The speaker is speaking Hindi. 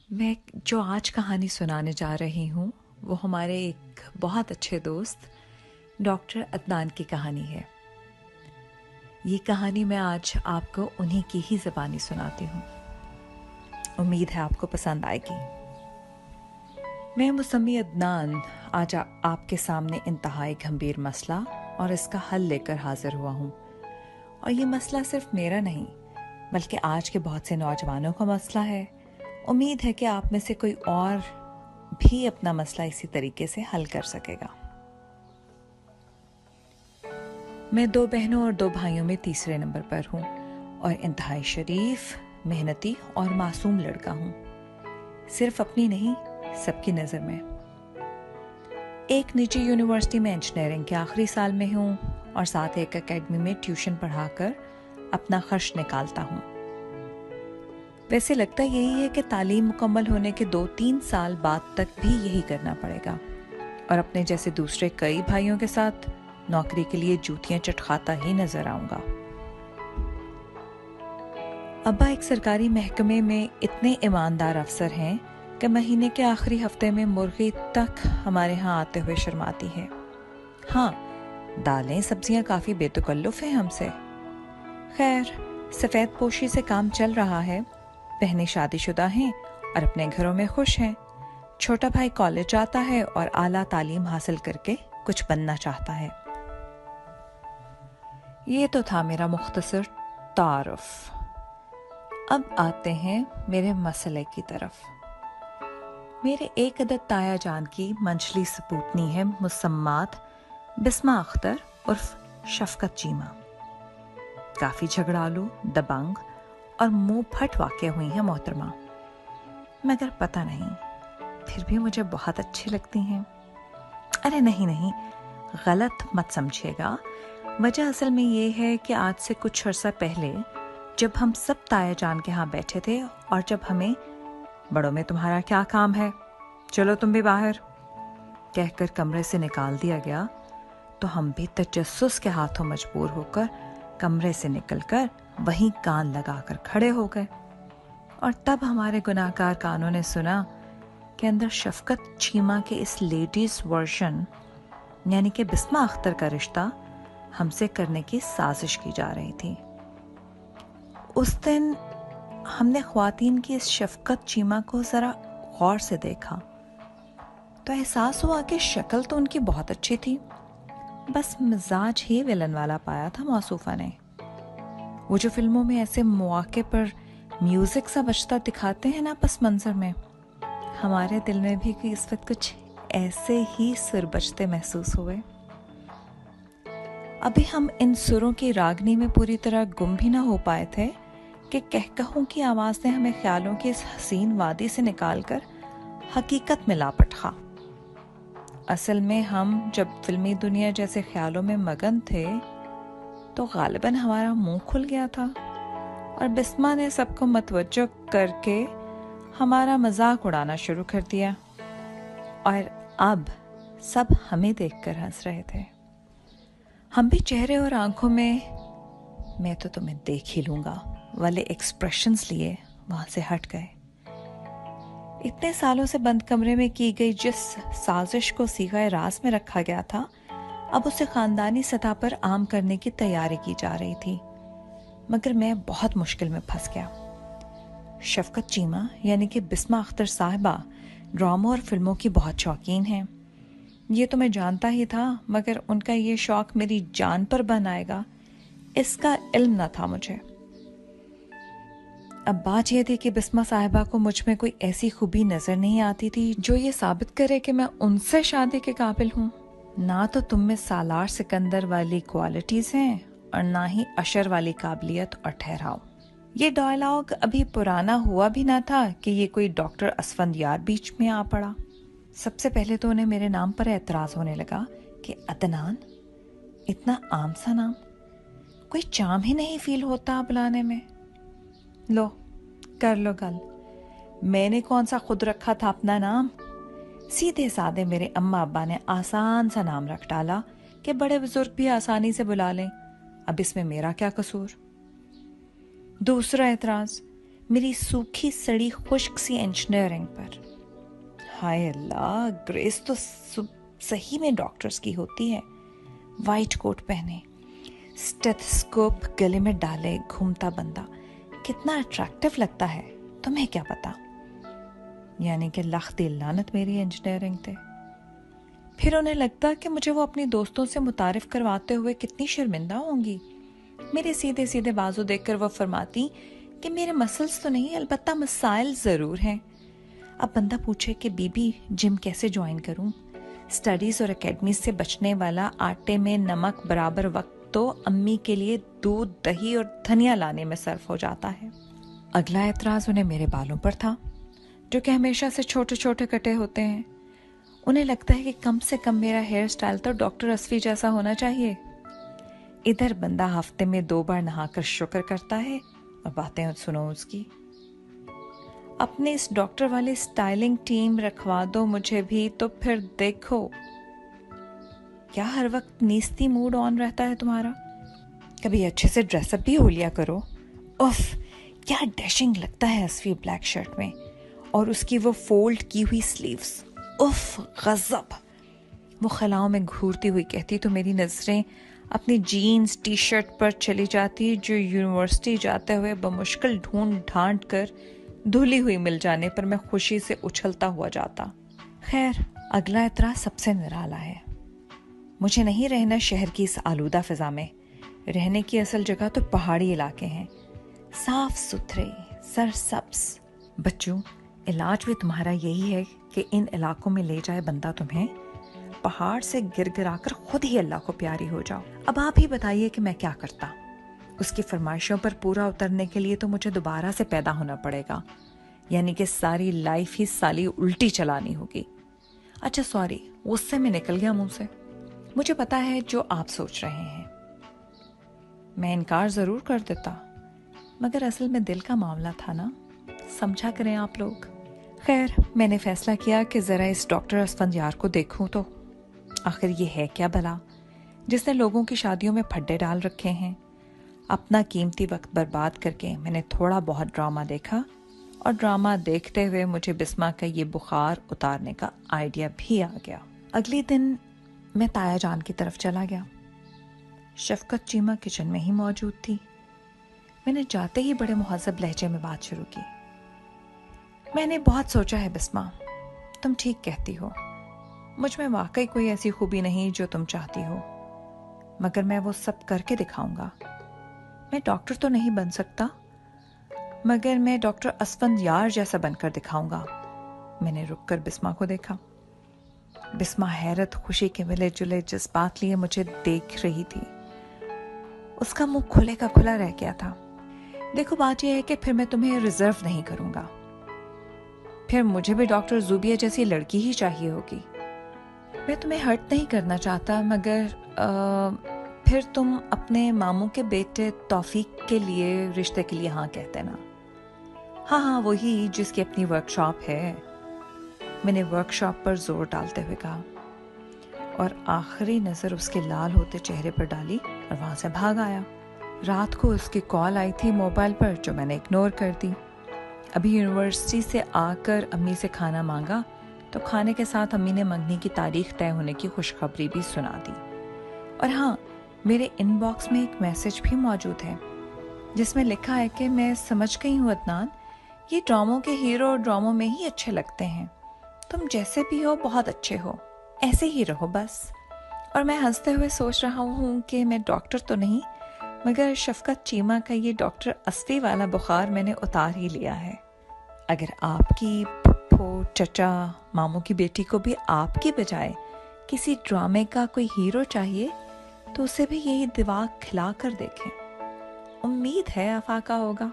मैं जो आज कहानी सुनाने जा रही हूँ वो हमारे एक बहुत अच्छे दोस्त डॉक्टर अदनान की कहानी है। ये कहानी मैं आज आपको उन्हीं की ही ज़बानी सुनाती हूँ। उम्मीद है आपको पसंद आएगी। मैं मुसम्मी अदनान आज आपके सामने इंतहाई गंभीर मसला और इसका हल लेकर हाजिर हुआ हूँ। और ये मसला सिर्फ मेरा नहीं बल्कि आज के बहुत से नौजवानों का मसला है। उम्मीद है कि आप में से कोई और भी अपना मसला इसी तरीके से हल कर सकेगा। मैं 2 बहनों और 2 भाइयों में तीसरे नंबर पर हूँ और इंतहाई शरीफ, मेहनती और मासूम लड़का हूँ। सिर्फ अपनी नहीं, सबकी नज़र में। एक निजी यूनिवर्सिटी में इंजीनियरिंग के आखिरी साल में हूँ और साथ एक एकेडमी में ट्यूशन पढ़ाकर अपना खर्च निकालता हूँ। वैसे लगता यही है कि तालीम मुकम्मल होने के 2-3 साल बाद तक भी यही करना पड़ेगा और अपने जैसे दूसरे कई भाइयों के साथ नौकरी के लिए जूतियां चटखाता ही नजर आऊंगा। अब्बा एक सरकारी महकमे में इतने ईमानदार अफसर हैं कि महीने के आखिरी हफ्ते में मुर्गी तक हमारे यहाँ आते हुए शर्माती है। हाँ, दालें सब्जियां काफ़ी बेतकल्लुफ़ हैं हमसे। खैर, सफ़ेद पोशी से काम चल रहा है। बहनें शादीशुदा हैं और अपने घरों में खुश हैं। छोटा भाई कॉलेज जाता है और आला तालीम हासिल करके कुछ बनना चाहता है। ये तो था मेरा मुख्तसर तारुफ। अब आते हैं मेरे मसले की तरफ। मेरे एक अदद ताया जान की मंझली सपूतनी है मुसम्मात बिस्मा अख्तर उर्फ शफकत चीमा। काफ़ी झगड़ालू, दबंग और मुंह फट वाक़या हुई हैं मोहतरमा, मगर पता नहीं फिर भी मुझे बहुत अच्छी लगती हैं। अरे नहीं, गलत मत समझिएगा। वजह असल में ये है कि आज से कुछ अर्सा पहले जब हम सब ताया जान के यहाँ बैठे थे और जब हमें बड़ों में तुम्हारा क्या काम है, चलो तुम भी बाहर कहकर कमरे से निकाल दिया गया, तो हम भी तजस्सुस के हाथों मजबूर होकर कमरे से निकलकर वहीं कान लगाकर खड़े हो गए। और तब हमारे गुनाहगार कानों ने सुना कि अंदर शफकत चीमा के इस लेडीज वर्जन यानी कि बिस्मा अख्तर का रिश्ता हमसे करने की साजिश की जा रही थी। उस दिन हमने ख्वातीन की इस शफकत चीमा को जरा गौर से देखा तो एहसास हुआ कि शक्ल तो उनकी बहुत अच्छी थी, बस मिजाज ही विलन वाला पाया था मौसूफा ने। वो जो फिल्मों में ऐसे मौके पर म्यूजिक सा बजता दिखाते हैं ना पस मंजर में, हमारे दिल में भी इस वक्त कुछ ऐसे ही सुर बजते महसूस हुए। अभी हम इन सुरों की रागनी में पूरी तरह गुम भी ना हो पाए थे कि कहकहों की आवाज ने हमें ख्यालों की इस हसीन वादी से निकालकर हकीकत में लापट। असल में हम जब फिल्मी दुनिया जैसे ख्यालों में मगन थे तो गालिबन हमारा मुंह खुल गया था और बिस्मा ने सबको मतवज्जो करके हमारा मजाक उड़ाना शुरू कर दिया और अब सब हमें देखकर हंस रहे थे। हम भी चेहरे और आंखों में मैं तो तुम्हें देख ही लूंगा वाले एक्सप्रेशंस लिए वहां से हट गए। इतने सालों से बंद कमरे में की गई जिस साजिश को सीगा राज में रखा गया था, अब उसे खानदानी सतह पर आम करने की तैयारी की जा रही थी, मगर मैं बहुत मुश्किल में फंस गया। शफकत चीमा यानी कि बिस्मा अख्तर साहिबा ड्रामों और फिल्मों की बहुत शौकीन हैं। ये तो मैं जानता ही था, मगर उनका ये शौक मेरी जान पर बन आएगा इसका इल्म न था मुझे। अब बात यह थी कि बिस्मा साहिबा को मुझ में कोई ऐसी खूबी नजर नहीं आती थी जो ये साबित करे कि मैं उनसे शादी के काबिल हूँ। ना तो तुम में सालार सिकंदर वाली क्वालिटीज हैं और ना ही अशर वाली काबिलियत और ठहराव। ये डायलॉग अभी पुराना हुआ भी ना था कि ये कोई डॉक्टर असफंदियार बीच में आ पड़ा। सबसे पहले तो उन्हें मेरे नाम पर एतराज होने लगा कि अदनान, इतना आम सा नाम, कोई चाम ही नहीं फील होता बुलाने में। लो कर लो गल, मैंने कौन सा खुद रखा था अपना नाम। सीधे साधे मेरे अम्मा अब्बा ने आसान सा नाम रख डाला कि बड़े बुजुर्ग भी आसानी से बुला लें। अब इसमें मेरा क्या कसूर। दूसरा एतराज, मेरी सूखी सड़ी खुश्क सी इंजीनियरिंग पर। हाय अल्लाह, ग्रेस तो सही में डॉक्टर्स की होती है। वाइट कोट पहने, स्टेथोस्कोप गले में डाले घूमता बंदा कितना अट्रैक्टिव लगता है, तुम्हें क्या पता। यानी कि लख लानत मेरी इंजीनियरिंग थे। फिर उन्हें लगता कि मुझे वो अपनी दोस्तों से मुतारिफ करवाते हुए कितनी शर्मिंदा होंगी। मेरे सीधे सीधे बाजू देखकर वो फरमाती कि मेरे मसल्स तो नहीं, अलबत्ता मसाइल ज़रूर हैं। अब बंदा पूछे कि बीबी जिम कैसे ज्वाइन करूं? स्टडीज़ और एकेडमी से बचने वाला आटे में नमक बराबर वक्त तो अम्मी के लिए दूध, दही और धनिया लाने में सर्फ हो जाता है। अगला एतराज़ उन्हें मेरे बालों पर था, जो कि हमेशा से छोटे छोटे कटे होते हैं। उन्हें लगता है कि कम से कम मेरा हेयर स्टाइल तो डॉक्टर असफी जैसा होना चाहिए। इधर बंदा हफ्ते में 2 बार नहाकर शुक्र करता है और बातें सुनो उसकी। अपने इस डॉक्टर वाली स्टाइलिंग टीम रखवा दो मुझे भी, तो फिर देखो। क्या हर वक्त नीस्ती मूड ऑन रहता है तुम्हारा? कभी अच्छे से ड्रेसअप भी हो लिया करो। उफ, क्या डैशिंग लगता है असफी ब्लैक शर्ट में, और उसकी वो फोल्ड की हुई स्लीव्स। उफ, गजब। वो खलाओं में घूरती हुई कहती तो मेरी नजरें अपनी जीन्स टी शर्ट पर चली जाती, जो यूनिवर्सिटी जाते हुए बमुश्किल ढूंढ ढांड कर धुली हुई मिल जाने पर मैं खुशी से उछलता हुआ जाता। खैर, अगला एतराज सबसे निराला है। मुझे नहीं रहना शहर की इस आलूदा फिजा में। रहने की असल जगह तो पहाड़ी इलाके हैं, साफ सुथरे, सरसब्ज। बच्चों, इलाज भी तुम्हारा यही है कि इन इलाकों में ले जाए बंदा तुम्हें, पहाड़ से गिर गिराकर खुद ही अल्लाह को प्यारी हो जाओ। अब आप ही बताइए कि मैं क्या करता। उसकी फरमाइशों पर पूरा उतरने के लिए तो मुझे दोबारा से पैदा होना पड़ेगा, यानी कि सारी लाइफ ही साली उल्टी चलानी होगी। अच्छा सॉरी, गुस्से में निकल गया मुंह से। मुझे पता है जो आप सोच रहे हैं। मैं इनकार जरूर कर देता, मगर असल में दिल का मामला था ना, समझा करें आप लोग। खैर, मैंने फैसला किया कि जरा इस डॉक्टर असफंदयार को देखूं तो आखिर ये है क्या भला, जिसने लोगों की शादियों में फड्डे डाल रखे हैं। अपना कीमती वक्त बर्बाद करके मैंने थोड़ा बहुत ड्रामा देखा, और ड्रामा देखते हुए मुझे बिस्मा का ये बुखार उतारने का आइडिया भी आ गया। अगले दिन मैं ताया जान की तरफ चला गया। शफकत चीमा किचन में ही मौजूद थी। मैंने जाते ही बड़े मुहज़्ज़ब लहजे में बात शुरू की। मैंने बहुत सोचा है बिस्मा, तुम ठीक कहती हो। मुझ में वाकई कोई ऐसी खूबी नहीं जो तुम चाहती हो, मगर मैं वो सब करके दिखाऊंगा। मैं डॉक्टर तो नहीं बन सकता, मगर मैं डॉक्टर असफंदयार जैसा बनकर दिखाऊंगा। मैंने रुककर बिस्मा को देखा। बिस्मा हैरत खुशी के मिले जुले जज्बात लिए मुझे देख रही थी। उसका मुंह खुले का खुला रह गया था। देखो, बात यह है कि फिर मैं तुम्हें रिजर्व नहीं करूंगा। फिर मुझे भी डॉक्टर जुबिया जैसी लड़की ही चाहिए होगी। मैं तुम्हें हर्ट नहीं करना चाहता, मगर फिर तुम अपने मामू के बेटे तौफीक के लिए रिश्ते के लिए हाँ कहते ना। हाँ हाँ, वही जिसकी अपनी वर्कशॉप है। मैंने वर्कशॉप पर जोर डालते हुए कहा, और आखिरी नज़र उसके लाल होते चेहरे पर डाली और वहां से भाग आया। रात को उसकी कॉल आई थी मोबाइल पर, जो मैंने इग्नोर कर दी। अभी यूनिवर्सिटी से आकर अम्मी से खाना मांगा तो खाने के साथ अम्मी ने मंगनी की तारीख तय होने की खुशखबरी भी सुना दी। और हाँ, मेरे इनबॉक्स में एक मैसेज भी मौजूद है जिसमें लिखा है कि मैं समझ गई हूँ अदनान, ये ड्रामों के हीरो ड्रामों में ही अच्छे लगते हैं। तुम जैसे भी हो बहुत अच्छे हो, ऐसे ही रहो बस। और मैं हंसते हुए सोच रहा हूँ कि मैं डॉक्टर तो नहीं, मगर शफकत चीमा का ये डॉक्टर असफी वाला बुखार मैंने उतार ही लिया है। अगर आपकी फुफ्फो, चचा, मामू की बेटी को भी आपकी बजाय किसी ड्रामे का कोई हीरो चाहिए तो उसे भी यही दिमाग खिला कर देखें। उम्मीद है अफाका होगा।